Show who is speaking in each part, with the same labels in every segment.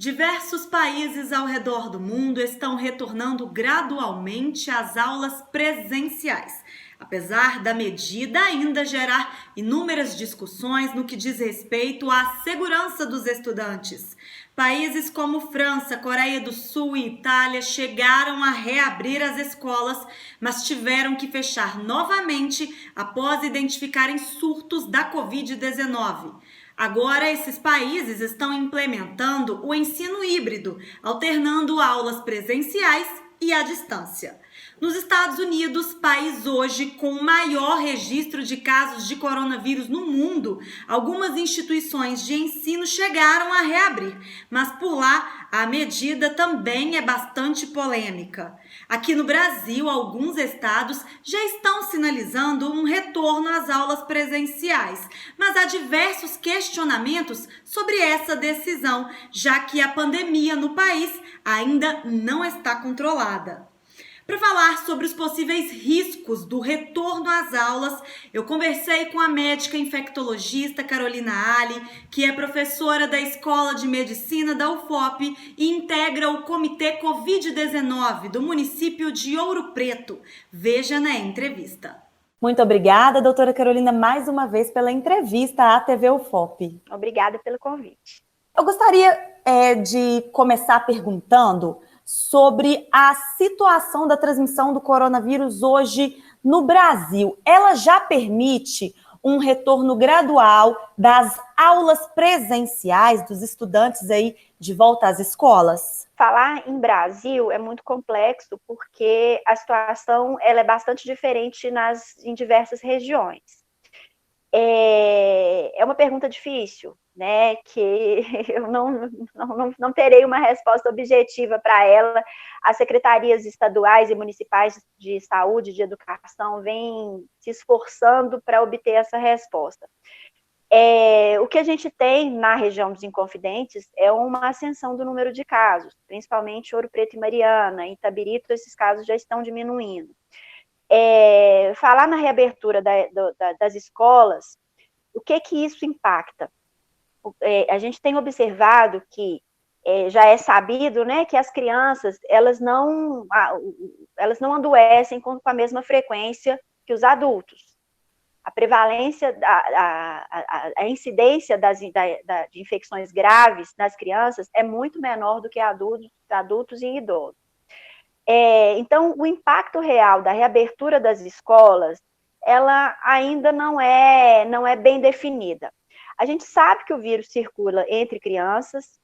Speaker 1: Diversos países ao redor do mundo estão retornando gradualmente às aulas presenciais, apesar da medida ainda gerar inúmeras discussões no que diz respeito à segurança dos estudantes. Países como França, Coreia do Sul e Itália chegaram a reabrir as escolas, mas tiveram que fechar novamente após identificarem surtos da Covid-19. Agora, esses países estão implementando o ensino híbrido, alternando aulas presenciais e à distância. Nos Estados Unidos, país hoje com o maior registro de casos de coronavírus no mundo, algumas instituições de ensino chegaram a reabrir, mas por lá a medida também é bastante polêmica. Aqui no Brasil, alguns estados já estão sinalizando um retorno às aulas presenciais, mas há diversos questionamentos sobre essa decisão, já que a pandemia no país ainda não está controlada. Para falar sobre os possíveis riscos do retorno às aulas, eu conversei com a médica infectologista Carolina Ali, que é professora da Escola de Medicina da UFOP e integra o Comitê Covid-19 do município de Ouro Preto. Veja na entrevista.
Speaker 2: Muito obrigada, doutora Carolina, mais uma vez pela entrevista à TV UFOP.
Speaker 3: Obrigada pelo convite.
Speaker 2: Eu gostaria de começar perguntando sobre a situação da transmissão do coronavírus hoje no Brasil. Ela já permite um retorno gradual das aulas presenciais dos estudantes aí de volta às escolas?
Speaker 3: Falar em Brasil é muito complexo porque a situação ela é bastante diferente em diversas regiões. É uma pergunta difícil, né, que eu não terei uma resposta objetiva para ela. As secretarias estaduais e municipais de saúde, de educação, vêm se esforçando para obter essa resposta. O que a gente tem na região dos Inconfidentes é uma ascensão do número de casos, principalmente Ouro Preto e Mariana. Em Itabirito, esses casos já estão diminuindo. Falar na reabertura das escolas, o que isso impacta? A gente tem observado que já é sabido, né, que as crianças elas não adoecem com a mesma frequência que os adultos. A prevalência, a incidência de infecções graves nas crianças é muito menor do que adultos e idosos. Então, o impacto real da reabertura das escolas, ela ainda não é bem definida. A gente sabe que o vírus circula entre crianças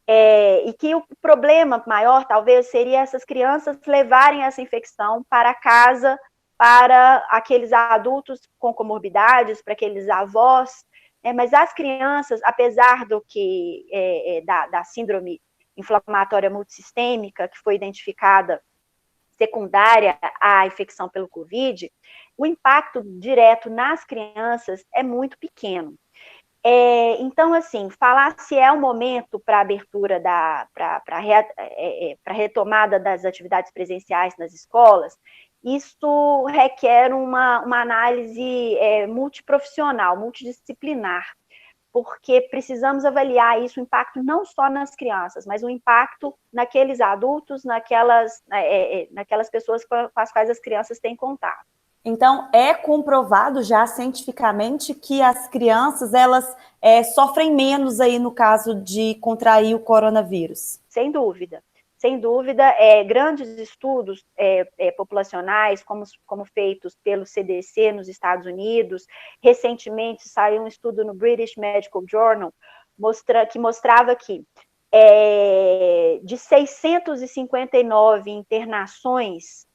Speaker 3: e que o problema maior, talvez, seria essas crianças levarem essa infecção para casa, para aqueles adultos com comorbidades, para aqueles avós, mas as crianças, apesar da síndrome inflamatória multissistêmica, que foi identificada secundária à infecção pelo Covid, o impacto direto nas crianças é muito pequeno. Então, assim, falar se é o momento para a abertura, para a retomada das atividades presenciais nas escolas, isso requer uma análise multiprofissional, multidisciplinar, porque precisamos avaliar isso, o impacto não só nas crianças, mas o impacto naqueles adultos, naquelas pessoas com as quais as crianças têm contato.
Speaker 2: Então, é comprovado já cientificamente que as crianças, elas sofrem menos aí no caso de contrair o coronavírus?
Speaker 3: Sem dúvida. Sem dúvida, grandes estudos populacionais, como feitos pelo CDC nos Estados Unidos. Recentemente saiu um estudo no British Medical Journal que mostrava que de 659 internações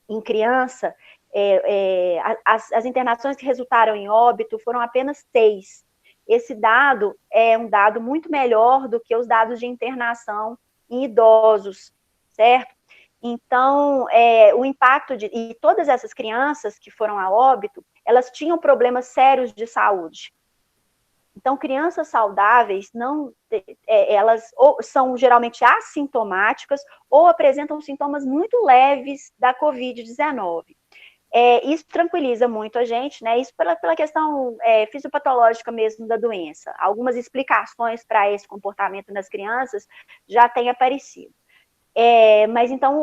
Speaker 3: em criança, as internações que resultaram em óbito foram apenas 6. Esse dado é um dado muito melhor do que os dados de internação em idosos, certo? Então, o impacto e todas essas crianças que foram a óbito, elas tinham problemas sérios de saúde. Então, crianças saudáveis, elas são geralmente assintomáticas ou apresentam sintomas muito leves da Covid-19. Isso tranquiliza muito a gente, né? Isso pela questão fisiopatológica mesmo da doença. Algumas explicações para esse comportamento nas crianças já têm aparecido. Mas então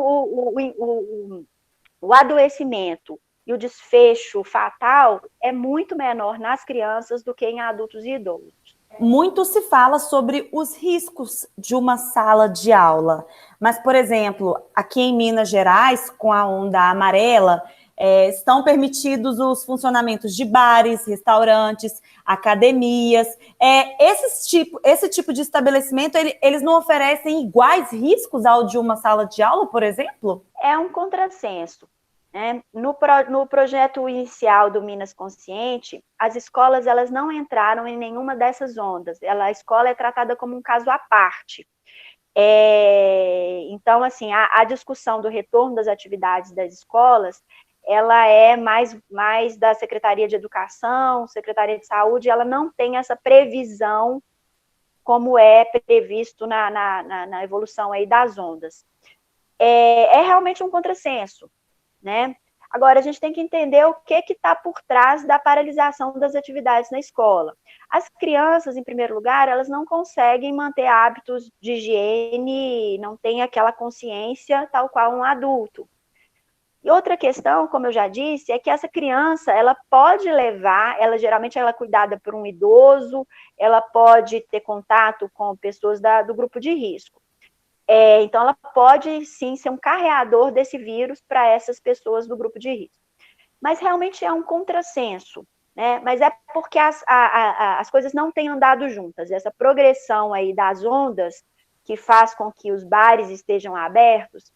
Speaker 3: o adoecimento e o desfecho fatal é muito menor nas crianças do que em adultos e idosos.
Speaker 2: Muito se fala sobre os riscos de uma sala de aula, mas, por exemplo, aqui em Minas Gerais, com a onda amarela, estão permitidos os funcionamentos de bares, restaurantes, academias. Esse tipo de estabelecimento, eles não oferecem iguais riscos ao de uma sala de aula, por exemplo?
Speaker 3: É um contrassenso. Né? No projeto inicial do Minas Consciente, as escolas elas não entraram em nenhuma dessas ondas. A escola é tratada como um caso à parte. Então, assim, a discussão do retorno das atividades das escolas, ela é mais da Secretaria de Educação, Secretaria de Saúde, ela não tem essa previsão como é previsto na evolução aí das ondas. É realmente um contrassenso, né? Agora, a gente tem que entender o que está por trás da paralisação das atividades na escola. As crianças, em primeiro lugar, elas não conseguem manter hábitos de higiene, não têm aquela consciência tal qual um adulto. E outra questão, como eu já disse, é que essa criança, ela pode levar, geralmente ela é cuidada por um idoso, ela pode ter contato com pessoas do grupo de risco. Então, ela pode, sim, ser um carreador desse vírus para essas pessoas do grupo de risco. Mas, realmente, é um contrassenso, né? Mas é porque as coisas não têm andado juntas. Essa progressão aí das ondas, que faz com que os bares estejam abertos,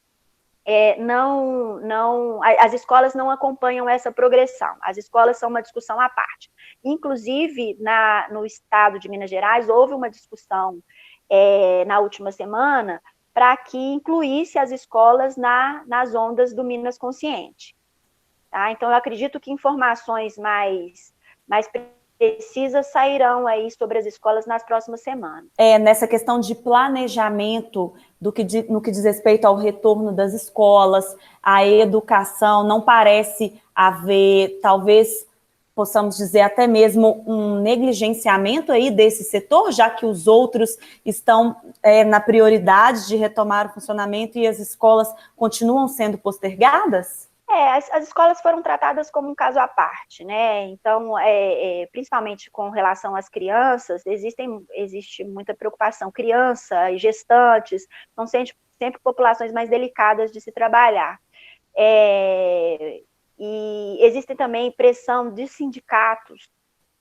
Speaker 3: as escolas não acompanham essa progressão. As escolas são uma discussão à parte. Inclusive, no estado de Minas Gerais, houve uma discussão na última semana para que incluísse as escolas nas ondas do Minas Consciente. Tá? Então, eu acredito que informações mais precisas sairão aí sobre as escolas nas próximas semanas.
Speaker 2: Nessa questão de planejamento no que diz respeito ao retorno das escolas, à educação, não parece haver, talvez possamos dizer até mesmo um negligenciamento aí desse setor, já que os outros estão na prioridade de retomar o funcionamento e as escolas continuam sendo postergadas?
Speaker 3: As escolas foram tratadas como um caso à parte, né? Então, principalmente com relação às crianças, existe muita preocupação. Criança e gestantes são sempre populações mais delicadas de se trabalhar. E existe também pressão de sindicatos,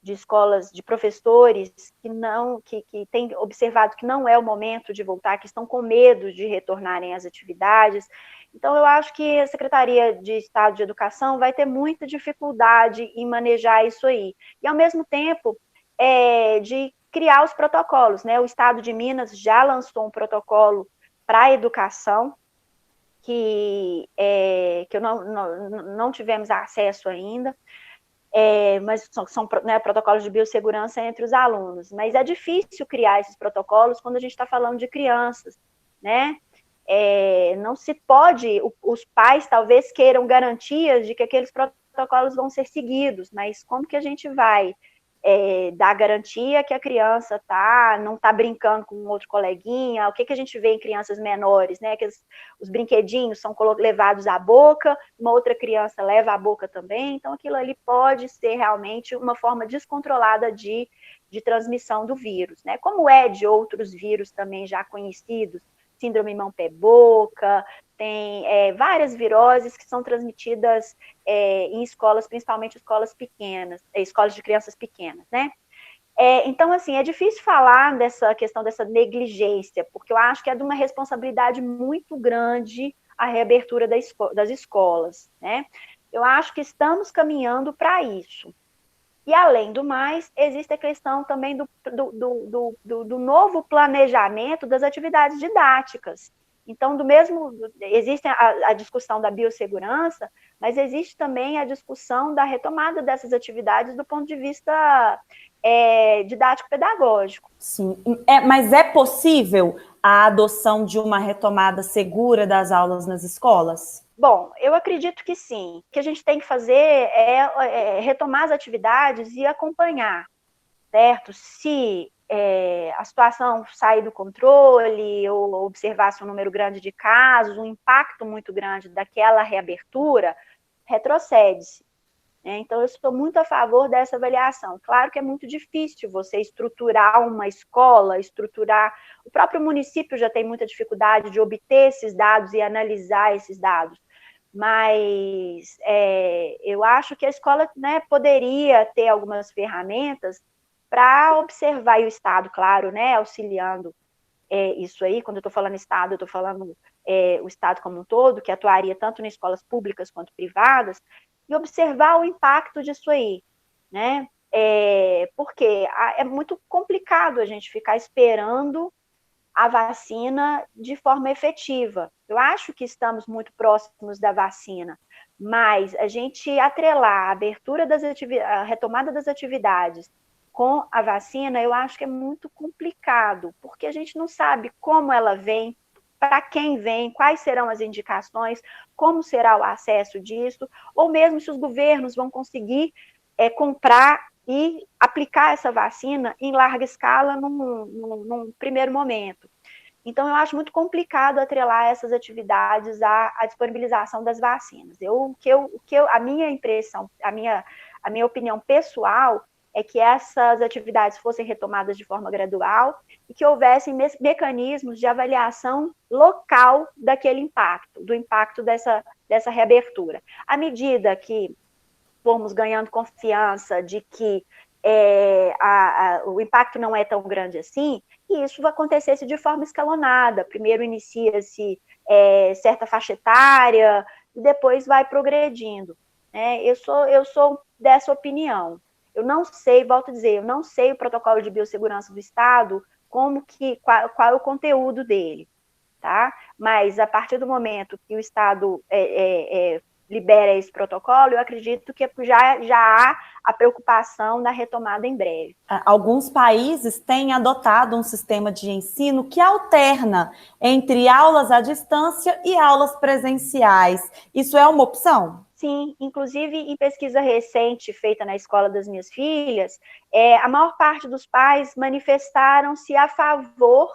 Speaker 3: de escolas, de professores que têm observado que não é o momento de voltar, que estão com medo de retornarem às atividades. Então, eu acho que a Secretaria de Estado de Educação vai ter muita dificuldade em manejar isso aí. E, ao mesmo tempo, de criar os protocolos, né? O Estado de Minas já lançou um protocolo para a educação, que não tivemos acesso ainda, mas são né, protocolos de biossegurança entre os alunos. Mas é difícil criar esses protocolos quando a gente está falando de crianças, né? Não se pode, os pais talvez queiram garantias de que aqueles protocolos vão ser seguidos, mas como que a gente vai dar garantia que a criança não está brincando com outro coleguinha? O que a gente vê em crianças menores, né? Que os brinquedinhos são levados à boca, uma outra criança leva à boca também, então aquilo ali pode ser realmente uma forma descontrolada de transmissão do vírus, né? Como de outros vírus também já conhecidos, síndrome mão-pé-boca, tem várias viroses que são transmitidas em escolas, principalmente escolas pequenas, escolas de crianças pequenas, né? Então, assim, é difícil falar dessa questão dessa negligência, porque eu acho que é de uma responsabilidade muito grande a reabertura das escolas, né? Eu acho que estamos caminhando para isso. E, além do mais, existe a questão também do novo planejamento das atividades didáticas. Então, existe a discussão da biossegurança, mas existe também a discussão da retomada dessas atividades do ponto de vista didático-pedagógico.
Speaker 2: Sim, mas é possível a adoção de uma retomada segura das aulas nas escolas?
Speaker 3: Bom, eu acredito que sim. O que a gente tem que fazer é retomar as atividades e acompanhar, certo? Se a situação sair do controle ou observar-se um número grande de casos, um impacto muito grande daquela reabertura, retrocede-se. Então, eu sou muito a favor dessa avaliação. Claro que é muito difícil você estruturar uma escola, estruturar. O próprio município já tem muita dificuldade de obter esses dados e analisar esses dados. Mas eu acho que a escola, né, poderia ter algumas ferramentas para observar, e o Estado, claro, né, auxiliando isso aí. Quando eu estou falando Estado, eu estou falando o Estado como um todo, que atuaria tanto em escolas públicas quanto privadas, e observar o impacto disso aí, né? Porque é muito complicado a gente ficar esperando a vacina de forma efetiva. Eu acho que estamos muito próximos da vacina, mas a gente atrelar a abertura a retomada das atividades com a vacina, eu acho que é muito complicado, porque a gente não sabe como ela vem, para quem vem, quais serão as indicações, como será o acesso disso, ou mesmo se os governos vão conseguir comprar e aplicar essa vacina em larga escala num primeiro momento. Então, eu acho muito complicado atrelar essas atividades à disponibilização das vacinas. A minha impressão, a minha opinião pessoal é que essas atividades fossem retomadas de forma gradual e que houvessem mecanismos de avaliação local daquele impacto, do impacto dessa reabertura. À medida que formos ganhando confiança de que o impacto não é tão grande assim, e isso vai acontecer de forma escalonada. Primeiro inicia-se certa faixa etária, e depois vai progredindo. Eu sou dessa opinião. Eu não sei, volto a dizer, eu não sei o protocolo de biossegurança do Estado, qual é o conteúdo dele, tá? Mas a partir do momento que o Estado libera esse protocolo, eu acredito que já há a preocupação da retomada em breve.
Speaker 2: Alguns países têm adotado um sistema de ensino que alterna entre aulas à distância e aulas presenciais. Isso é uma opção?
Speaker 3: Sim, inclusive em pesquisa recente feita na escola das minhas filhas, a maior parte dos pais manifestaram-se a favor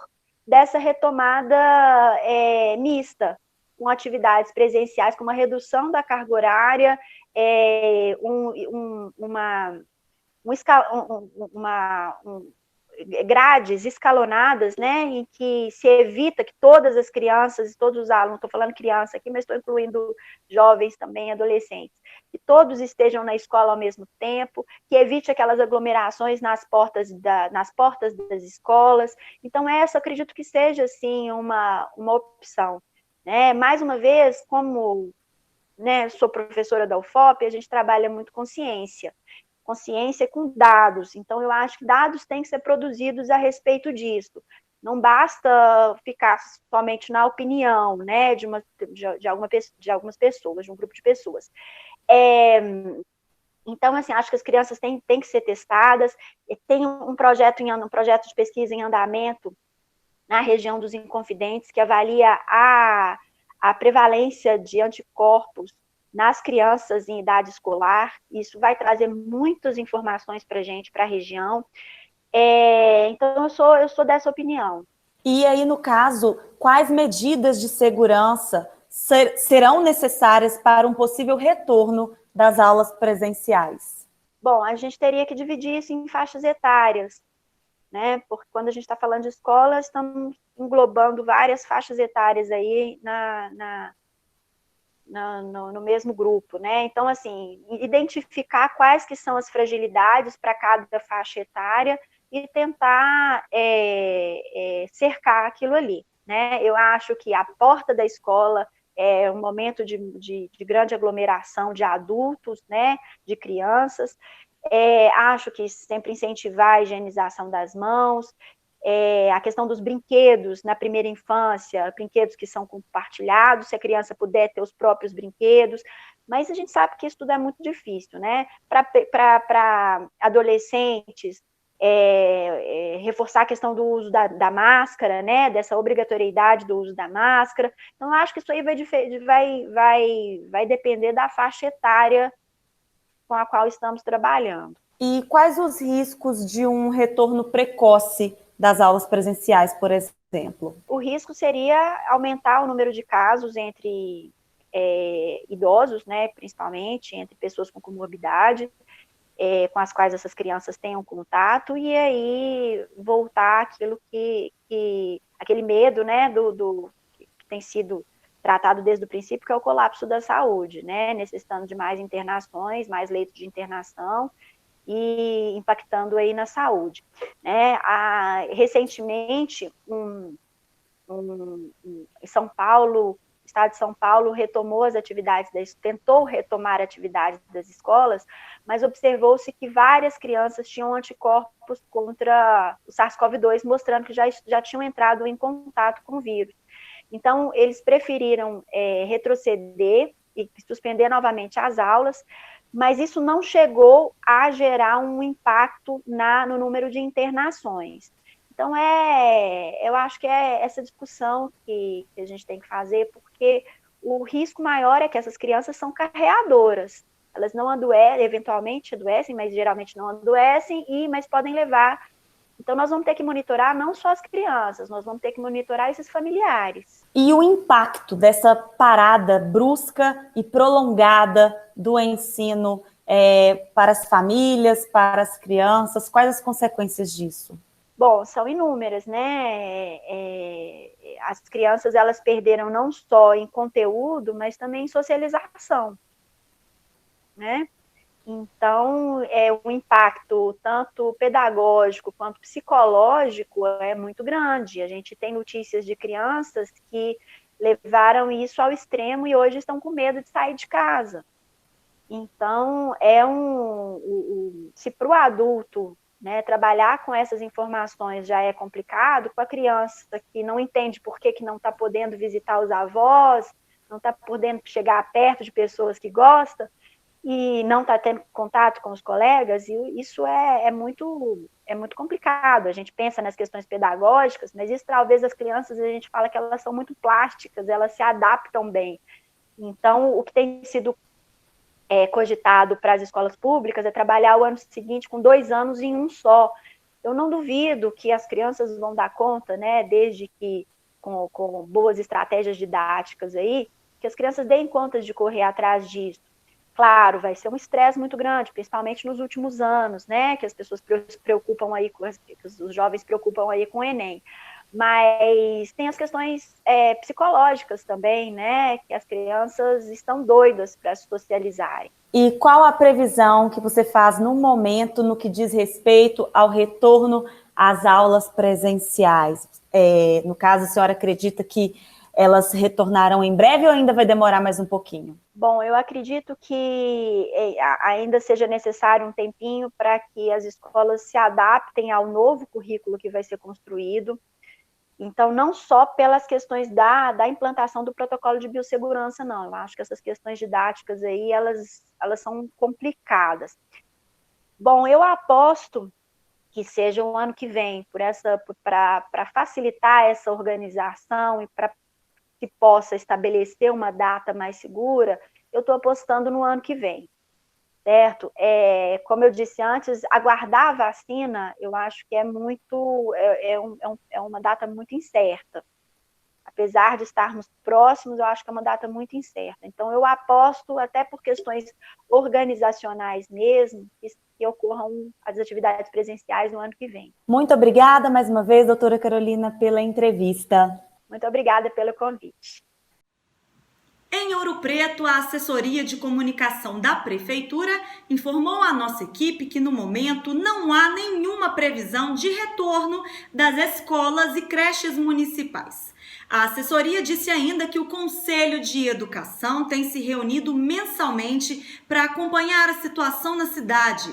Speaker 3: dessa retomada mista, com atividades presenciais, com uma redução da carga horária, grades escalonadas, né, em que se evita que todas as crianças e todos os alunos, estou falando criança aqui, mas estou incluindo jovens também, adolescentes, que todos estejam na escola ao mesmo tempo, que evite aquelas aglomerações nas portas das escolas. Então, essa acredito que seja, sim, uma opção. Né? Mais uma vez, como sou professora da UFOP, a gente trabalha muito com ciência com dados. Então, eu acho que dados têm que ser produzidos a respeito disso. Não basta ficar somente na opinião, né, de algumas pessoas, de um grupo de pessoas. Então, assim, acho que as crianças têm que ser testadas. Tem um projeto de pesquisa em andamento na região dos Inconfidentes, que avalia a prevalência de anticorpos nas crianças em idade escolar. Isso vai trazer muitas informações para a gente, para a região. Então, eu sou dessa opinião.
Speaker 2: E aí, no caso, quais medidas de segurança serão necessárias para um possível retorno das aulas presenciais?
Speaker 3: Bom, a gente teria que dividir isso em faixas etárias, né? Porque quando a gente está falando de escola, estamos englobando várias faixas etárias aí no mesmo grupo, né? Então, assim, identificar quais que são as fragilidades para cada faixa etária e tentar cercar aquilo ali, né? Eu acho que a porta da escola é um momento de grande aglomeração de adultos, né? De crianças. Acho que sempre incentivar a higienização das mãos, a questão dos brinquedos na primeira infância, brinquedos que são compartilhados, se a criança puder ter os próprios brinquedos, mas a gente sabe que isso tudo é muito difícil, né? Para adolescentes, reforçar a questão do uso da máscara, né, dessa obrigatoriedade do uso da máscara. Então, acho que isso aí vai depender da faixa etária com a qual estamos trabalhando.
Speaker 2: E quais os riscos de um retorno precoce das aulas presenciais, por exemplo?
Speaker 3: O risco seria aumentar o número de casos entre idosos, né, principalmente, entre pessoas com comorbidade, com as quais essas crianças tenham contato, e aí voltar aquilo aquele medo, né, que tem sido tratado desde o princípio, que é o colapso da saúde, né, necessitando de mais internações, mais leitos de internação, e impactando aí na saúde, né. Recentemente, em São Paulo, o Estado de São Paulo tentou retomar atividades das escolas, mas observou-se que várias crianças tinham anticorpos contra o SARS-CoV-2, mostrando que já tinham entrado em contato com o vírus. Então, eles preferiram retroceder e suspender novamente as aulas, mas isso não chegou a gerar um impacto no número de internações. Então, eu acho que é essa discussão que a gente tem que fazer, porque o risco maior é que essas crianças são carreadoras. Elas não adoecem, eventualmente adoecem, mas geralmente não adoecem, mas podem levar. Então, nós vamos ter que monitorar não só as crianças, nós vamos ter que monitorar esses familiares.
Speaker 2: E o impacto dessa parada brusca e prolongada do ensino para as famílias, para as crianças, quais as consequências disso?
Speaker 3: Bom, são inúmeras, né? As crianças, elas perderam não só em conteúdo, mas também em socialização, né? Então, o impacto tanto pedagógico quanto psicológico é muito grande. A gente tem notícias de crianças que levaram isso ao extremo e hoje estão com medo de sair de casa. Então, se para o adulto, né, trabalhar com essas informações já é complicado, com a criança que não entende por que não está podendo visitar os avós, não está podendo chegar perto de pessoas que gosta, e não está tendo contato com os colegas, e isso é muito complicado. A gente pensa nas questões pedagógicas, mas isso talvez as crianças, a gente fala que elas são muito plásticas, elas se adaptam bem. Então, o que tem sido cogitado para as escolas públicas é trabalhar o ano seguinte com 2 anos em um só. Eu não duvido que as crianças vão dar conta, né, desde que com boas estratégias didáticas aí, que as crianças deem conta de correr atrás disso. Claro, vai ser um estresse muito grande, principalmente nos últimos anos, né, que as pessoas se preocupam aí, que os jovens se preocupam aí com o Enem. Mas tem as questões psicológicas também, né, que as crianças estão doidas para se socializarem.
Speaker 2: E qual a previsão que você faz no momento no que diz respeito ao retorno às aulas presenciais? No caso, a senhora acredita que elas retornarão em breve ou ainda vai demorar mais um pouquinho?
Speaker 3: Bom, eu acredito que ainda seja necessário um tempinho para que as escolas se adaptem ao novo currículo que vai ser construído. Então, não só pelas questões da implantação do protocolo de biossegurança, não. Eu acho que essas questões didáticas aí, elas são complicadas. Bom, eu aposto que seja o ano que vem, para facilitar essa organização e para que possa estabelecer uma data mais segura, eu estou apostando no ano que vem, certo? Como eu disse antes, aguardar a vacina, eu acho que é uma data muito incerta. Apesar de estarmos próximos, eu acho que é uma data muito incerta. Então, eu aposto, até por questões organizacionais mesmo, que ocorram as atividades presenciais no ano que vem.
Speaker 2: Muito obrigada mais uma vez, doutora Carolina, pela entrevista.
Speaker 3: Muito obrigada pelo convite.
Speaker 1: Em Ouro Preto, a assessoria de comunicação da Prefeitura informou à nossa equipe que, no momento, não há nenhuma previsão de retorno das escolas e creches municipais. A assessoria disse ainda que o Conselho de Educação tem se reunido mensalmente para acompanhar a situação na cidade.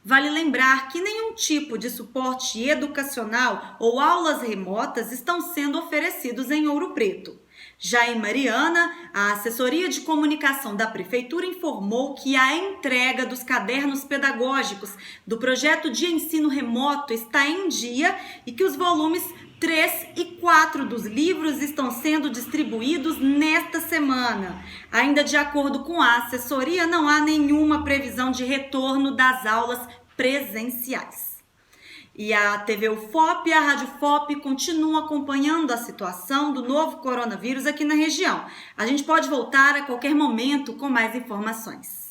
Speaker 1: Vale lembrar que nenhum tipo de suporte educacional ou aulas remotas estão sendo oferecidos em Ouro Preto. Já em Mariana, a assessoria de comunicação da Prefeitura informou que a entrega dos cadernos pedagógicos do projeto de ensino remoto está em dia e que os volumes 3 e 4 dos livros estão sendo distribuídos nesta semana. Ainda de acordo com a assessoria, não há nenhuma previsão de retorno das aulas presenciais. E a TV UFOP e a Rádio FOP continuam acompanhando a situação do novo coronavírus aqui na região. A gente pode voltar a qualquer momento com mais informações.